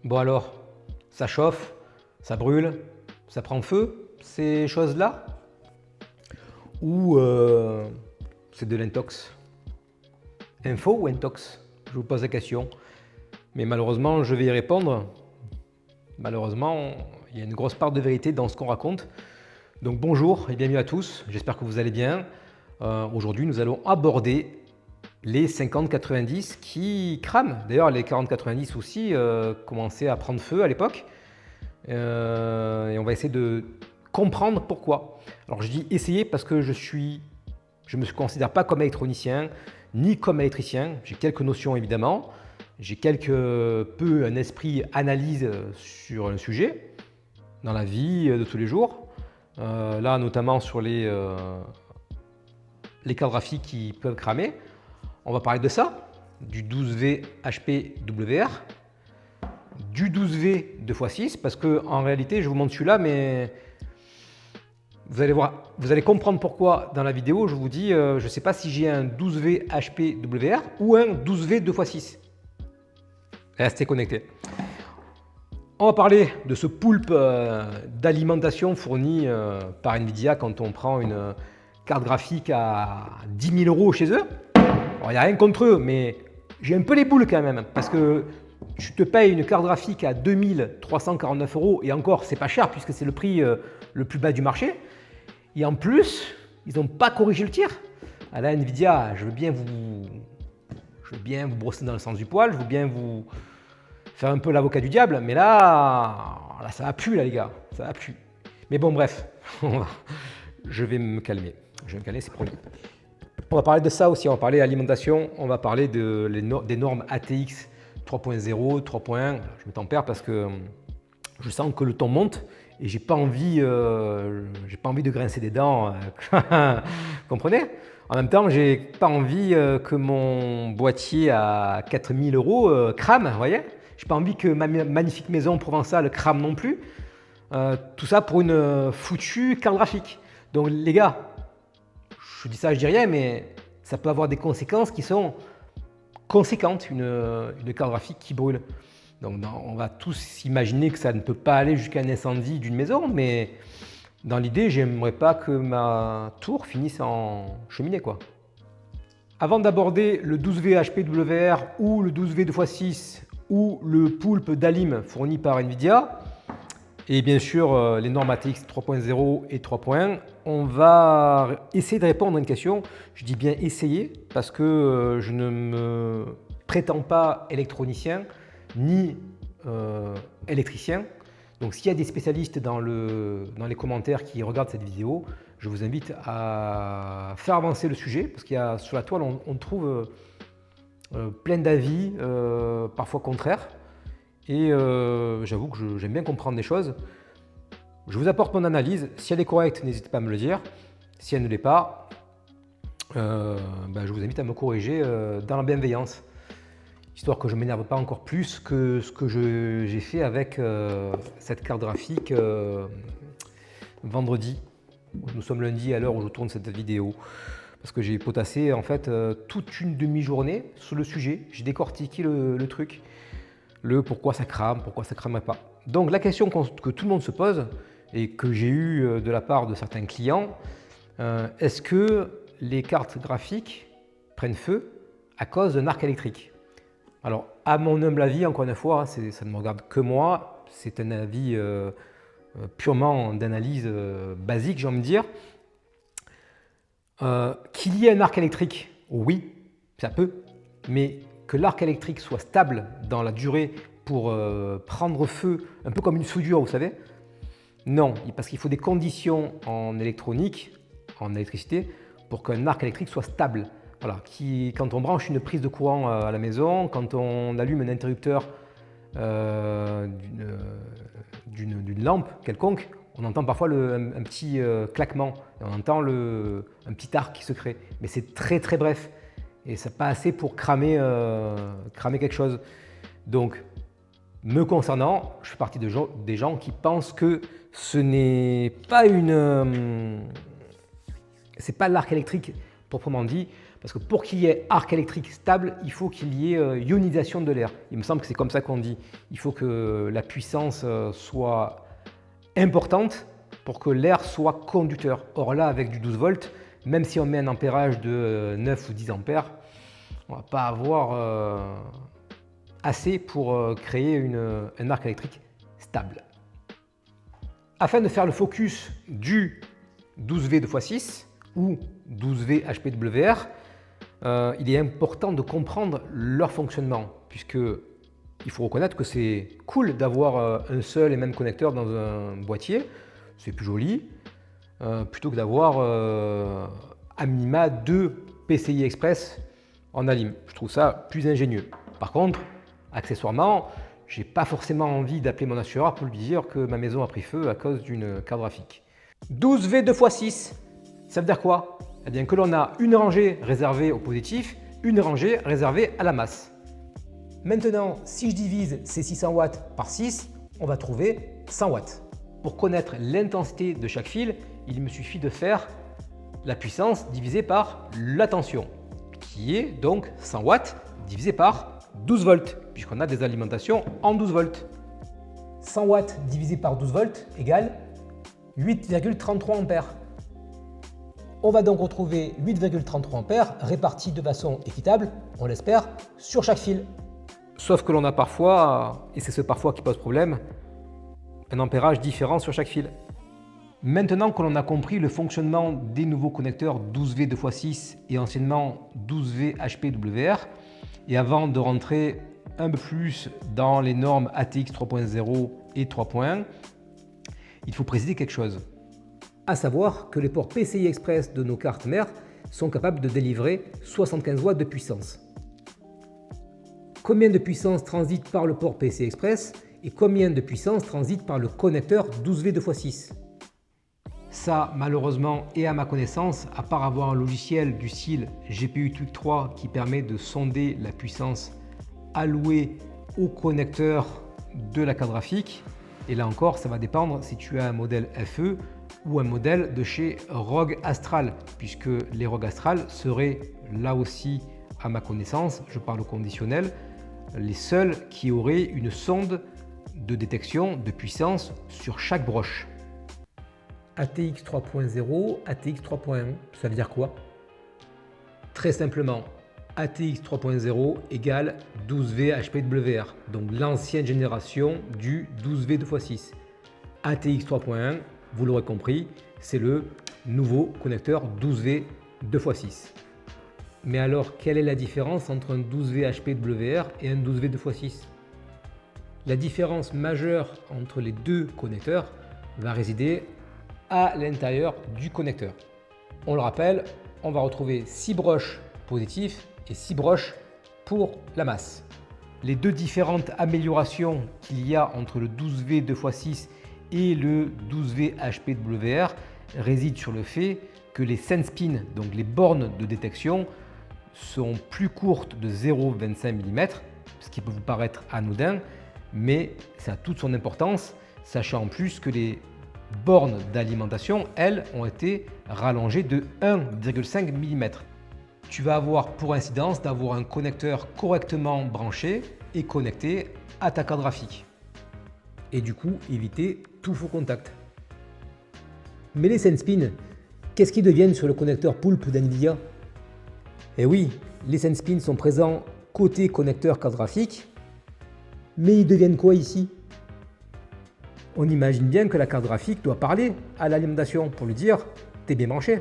Bon alors, ça chauffe, ça brûle, ça prend feu, ces choses-là? Ou c'est de l'intox? Info ou intox? Je vous pose la question. Mais malheureusement, je vais y répondre. Malheureusement, il y a une grosse part de vérité dans ce qu'on raconte. Donc bonjour et bienvenue à tous, j'espère que vous allez bien. Aujourd'hui, nous allons aborder les 50-90 qui crament. D'ailleurs, les 40-90 aussi commençaient à prendre feu à l'époque. Et on va essayer de comprendre pourquoi. Alors je dis essayer parce que je ne me considère pas comme électronicien ni comme électricien. J'ai quelques notions évidemment. J'ai quelque peu un esprit analyse sur le sujet dans la vie de tous les jours. Là notamment sur les cartes graphiques qui peuvent cramer. On va parler de ça, du 12V HPWR, du 12V 2x6, parce que en réalité, je vous montre celui-là, mais vous allez voir, vous allez comprendre pourquoi dans la vidéo. Je vous dis, je ne sais pas si j'ai un 12V HPWR ou un 12V 2x6. Restez connectés. On va parler de ce poulpe d'alimentation fourni par Nvidia quand on prend une carte graphique à 10 000 € chez eux. Il n'y a rien contre eux, mais j'ai un peu les boules quand même, parce que tu te payes une carte graphique à 2349 € et encore, c'est pas cher puisque c'est le prix le plus bas du marché. Et en plus, ils n'ont pas corrigé le tir. À la Nvidia, je veux bien vous brosser dans le sens du poil, je veux bien vous faire un peu l'avocat du diable, mais là ça va plus, là, les gars, ça va plus. Mais bon, bref, je vais me calmer. Je vais me calmer, c'est promis. On va parler de ça aussi, on va parler alimentation, on va parler des normes ATX 3.0, 3.1. Je me tempère parce que je sens que le ton monte et j'ai pas envie de grincer des dents. Vous comprenez? En même temps, j'ai pas envie que mon boîtier à 4000 € crame, vous voyez? J'ai pas envie que ma magnifique maison provençale crame non plus. Tout ça pour une foutue carte graphique. Donc les gars, je dis ça, je dis rien, mais ça peut avoir des conséquences qui sont conséquentes, une carte graphique qui brûle. Donc on va tous imaginer que ça ne peut pas aller jusqu'à un incendie d'une maison, mais dans l'idée, j'aimerais pas que ma tour finisse en cheminée, quoi. Avant d'aborder le 12V HPWR ou le 12V 2x6 ou le poulpe d'Alim fourni par Nvidia, et bien sûr les normes ATX 3.0 et 3.1, on va essayer de répondre à une question. Je dis bien essayer parce que je ne me prétends pas électronicien ni électricien. Donc s'il y a des spécialistes dans les commentaires qui regardent cette vidéo, je vous invite à faire avancer le sujet parce qu'il y a sur la toile on trouve plein d'avis, parfois contraires. Et j'avoue que j'aime bien comprendre des choses. Je vous apporte mon analyse. Si elle est correcte, n'hésitez pas à me le dire. Si elle ne l'est pas, je vous invite à me corriger dans la bienveillance, histoire que je ne m'énerve pas encore plus que ce que j'ai fait avec cette carte graphique vendredi. Nous sommes lundi à l'heure où je tourne cette vidéo. Parce que j'ai potassé en fait toute une demi-journée sur le sujet. J'ai décortiqué le truc. Pourquoi ça cramerait pas. Donc la question que tout le monde se pose et que j'ai eu de la part de certains clients, est-ce que les cartes graphiques prennent feu à cause d'un arc électrique? Alors à mon humble avis, encore une fois, ça ne me regarde que moi, c'est un avis purement d'analyse basique, j'ai envie de dire. Qu'il y ait un arc électrique, oui, ça peut, mais que l'arc électrique soit stable dans la durée pour prendre feu, un peu comme une soudure, vous savez? Non, parce qu'il faut des conditions en électronique, en électricité, pour qu'un arc électrique soit stable. Voilà, quand on branche une prise de courant à la maison, quand on allume un interrupteur d'une lampe quelconque, on entend parfois un petit claquement, on entend un petit arc qui se crée, mais c'est très très bref. Et ça n'est pas assez pour cramer quelque chose. Donc, me concernant, je fais partie des gens qui pensent que ce n'est pas c'est pas l'arc électrique proprement dit, Parce que pour qu'il y ait arc électrique stable, il faut qu'il y ait ionisation de l'air. Il me semble que c'est comme ça qu'on dit. Il faut que la puissance soit importante pour que l'air soit conducteur. Or là, avec du 12 volts, même si on met un ampérage de 9 ou 10 ampères, on ne va pas avoir assez pour créer un arc électrique stable. Afin de faire le focus du 12V 2x6 ou 12V HPWR, il est important de comprendre leur fonctionnement, puisque il faut reconnaître que c'est cool d'avoir un seul et même connecteur dans un boîtier, c'est plus joli, plutôt que d'avoir à minima 2 PCI Express en alim. Je trouve ça plus ingénieux. Par contre, accessoirement, j'ai pas forcément envie d'appeler mon assureur pour lui dire que ma maison a pris feu à cause d'une carte graphique. 12V 2x6, ça veut dire quoi? Eh bien que l'on a une rangée réservée au positif, une rangée réservée à la masse. Maintenant, si je divise ces 600 watts par 6, on va trouver 100 watts. Pour connaître l'intensité de chaque fil, il me suffit de faire la puissance divisée par la tension, qui est donc 100 watts divisé par 12 volts, puisqu'on a des alimentations en 12 volts. 100 watts divisé par 12 volts égale 8,33 ampères. On va donc retrouver 8,33 ampères répartis de façon équitable, on l'espère, sur chaque fil. Sauf que l'on a parfois, et c'est ce parfois qui pose problème, un ampérage différent sur chaque fil. Maintenant que l'on a compris le fonctionnement des nouveaux connecteurs 12V 2x6 et anciennement 12V HPWR, et avant de rentrer un peu plus dans les normes ATX 3.0 et 3.1, il faut préciser quelque chose. À savoir que les ports PCI Express de nos cartes mères sont capables de délivrer 75 watts de puissance. Combien de puissance transite par le port PCI Express et combien de puissance transite par le connecteur 12V 2x6? Ça, malheureusement, et à ma connaissance, à part avoir un logiciel du style GPU Tweak 3 qui permet de sonder la puissance allouée au connecteur de la carte graphique, et là encore, ça va dépendre si tu as un modèle FE ou un modèle de chez ROG Astral, puisque les ROG Astral seraient là aussi, à ma connaissance, je parle au conditionnel, les seuls qui auraient une sonde de détection de puissance sur chaque broche. ATX 3.0, ATX 3.1, ça veut dire quoi? Très simplement, ATX 3.0 égale 12V HPWR, donc l'ancienne génération du 12V 2x6. ATX 3.1, vous l'aurez compris, c'est le nouveau connecteur 12V 2x6. Mais alors, quelle est la différence entre un 12V HPWR et un 12V 2x6? La différence majeure entre les deux connecteurs va résider à l'intérieur du connecteur. On le rappelle, on va retrouver 6 broches positifs et 6 broches pour la masse. Les deux différentes améliorations qu'il y a entre le 12V 2x6 et le 12V HPWR résident sur le fait que les sense pins, donc les bornes de détection, sont plus courtes de 0,25 mm, ce qui peut vous paraître anodin, mais ça a toute son importance, sachant en plus que les bornes d'alimentation, elles, ont été rallongées de 1,5 mm. Tu vas avoir pour incidence d'avoir un connecteur correctement branché et connecté à ta carte graphique. Et du coup, éviter tout faux contact. Mais les sense pins, qu'est-ce qu'ils deviennent sur le connecteur Pulp d'NVIDIA? Eh oui, les sense pins sont présents côté connecteur carte graphique, mais ils deviennent quoi ici? On imagine bien que la carte graphique doit parler à l'alimentation pour lui dire « t'es bien branché ».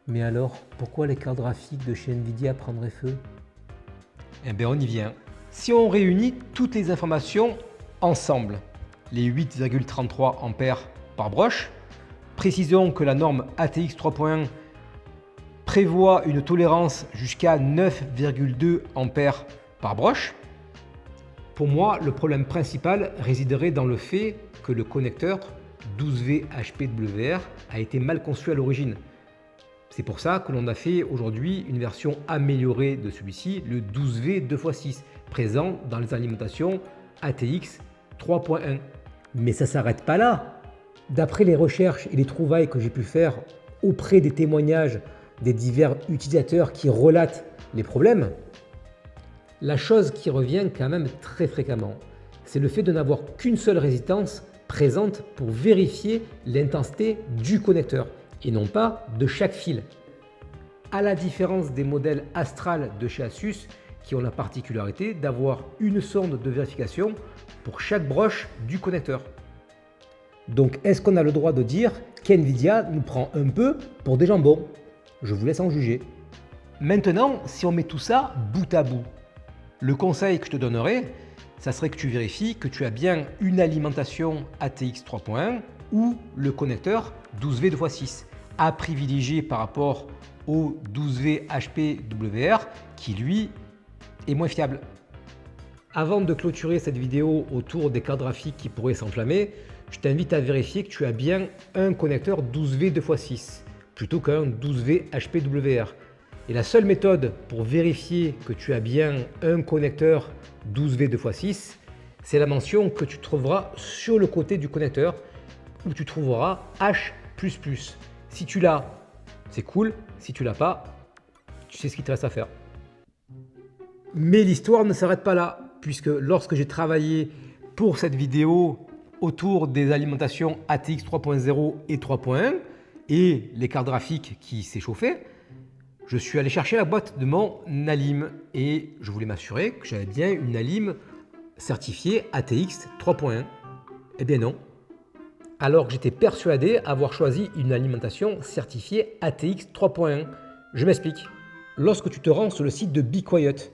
Mais alors, pourquoi les cartes graphiques de chez NVIDIA prendraient feu? Eh bien, on y vient. Si on réunit toutes les informations ensemble, les 8,33 ampères par broche, précisons que la norme ATX 3.1 prévoit une tolérance jusqu'à 9,2 ampères par broche. Pour moi, le problème principal résiderait dans le fait que le connecteur 12V HPWR a été mal conçu à l'origine. C'est pour ça que l'on a fait aujourd'hui une version améliorée de celui-ci, le 12V 2x6, présent dans les alimentations ATX 3.1. Mais ça ne s'arrête pas là. D'après les recherches et les trouvailles que j'ai pu faire auprès des témoignages des divers utilisateurs qui relatent les problèmes, la chose qui revient quand même très fréquemment, c'est le fait de n'avoir qu'une seule résistance présente pour vérifier l'intensité du connecteur et non pas de chaque fil. À la différence des modèles Astral de chez Asus qui ont la particularité d'avoir une sonde de vérification pour chaque broche du connecteur. Donc est-ce qu'on a le droit de dire qu'NVIDIA nous prend un peu pour des jambons? Je vous laisse en juger. Maintenant, si on met tout ça bout à bout, le conseil que je te donnerais, ça serait que tu vérifies que tu as bien une alimentation ATX 3.1 ou le connecteur 12V 2x6 à privilégier par rapport au 12V HPWR qui lui est moins fiable. Avant de clôturer cette vidéo autour des cartes graphiques qui pourraient s'enflammer, je t'invite à vérifier que tu as bien un connecteur 12V 2x6 plutôt qu'un 12V HPWR. Et la seule méthode pour vérifier que tu as bien un connecteur 12V 2x6, c'est la mention que tu trouveras sur le côté du connecteur où tu trouveras H++. Si tu l'as, c'est cool. Si tu l'as pas, tu sais ce qu'il te reste à faire. Mais l'histoire ne s'arrête pas là, puisque lorsque j'ai travaillé pour cette vidéo autour des alimentations ATX 3.0 et 3.1 et les cartes graphiques qui s'échauffaient, je suis allé chercher la boîte de mon Alim et je voulais m'assurer que j'avais bien une Alim certifiée ATX 3.1. Eh bien non. Alors que j'étais persuadé avoir choisi une alimentation certifiée ATX 3.1. Je m'explique. Lorsque tu te rends sur le site de Be Quiet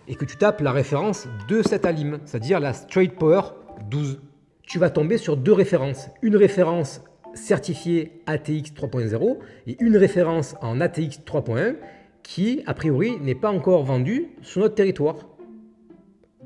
et que tu tapes la référence de cette Alim, c'est-à-dire la Straight Power 12, tu vas tomber sur deux références. Une référence certifiée ATX 3.0 et une référence en ATX 3.1 qui, a priori, n'est pas encore vendue sur notre territoire.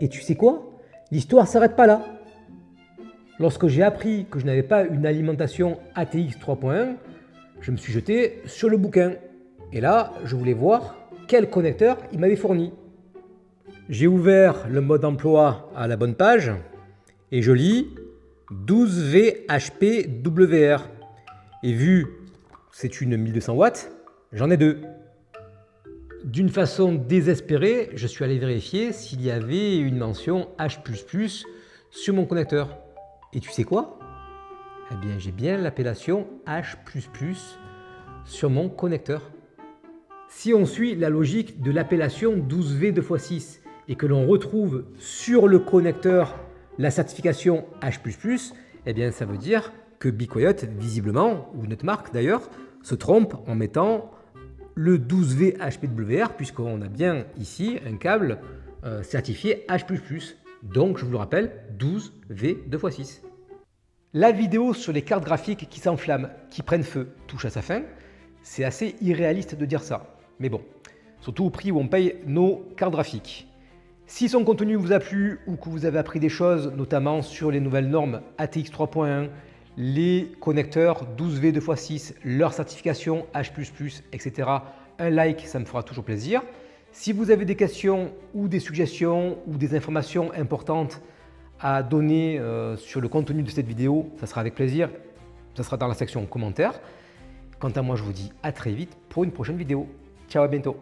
Et tu sais quoi? L'histoire ne s'arrête pas là. Lorsque j'ai appris que je n'avais pas une alimentation ATX 3.1, je me suis jeté sur le bouquin. Et là, je voulais voir quel connecteur il m'avait fourni. J'ai ouvert le mode emploi à la bonne page et je lis 12V HPWR. Et vu que c'est une 1200 watts, j'en ai deux. D'une façon désespérée, je suis allé vérifier s'il y avait une mention H++ sur mon connecteur. Et tu sais quoi? Eh bien, j'ai bien l'appellation H++ sur mon connecteur. Si on suit la logique de l'appellation 12V 2x6 et que l'on retrouve sur le connecteur la certification H++, eh bien ça veut dire que Be Quiet, visiblement, ou Netmark d'ailleurs, se trompe en mettant le 12V HPWR puisqu'on a bien ici un câble certifié H++. Donc je vous le rappelle, 12V 2x6. La vidéo sur les cartes graphiques qui s'enflamment, qui prennent feu, touche à sa fin. C'est assez irréaliste de dire ça. Mais bon, surtout au prix où on paye nos cartes graphiques. Si son contenu vous a plu ou que vous avez appris des choses, notamment sur les nouvelles normes ATX 3.1, les connecteurs 12V 2x6, leur certification H++, etc., un like, ça me fera toujours plaisir. Si vous avez des questions ou des suggestions ou des informations importantes à donner sur le contenu de cette vidéo, ça sera avec plaisir. Ça sera dans la section commentaires. Quant à moi, je vous dis à très vite pour une prochaine vidéo. Ciao, à bientôt.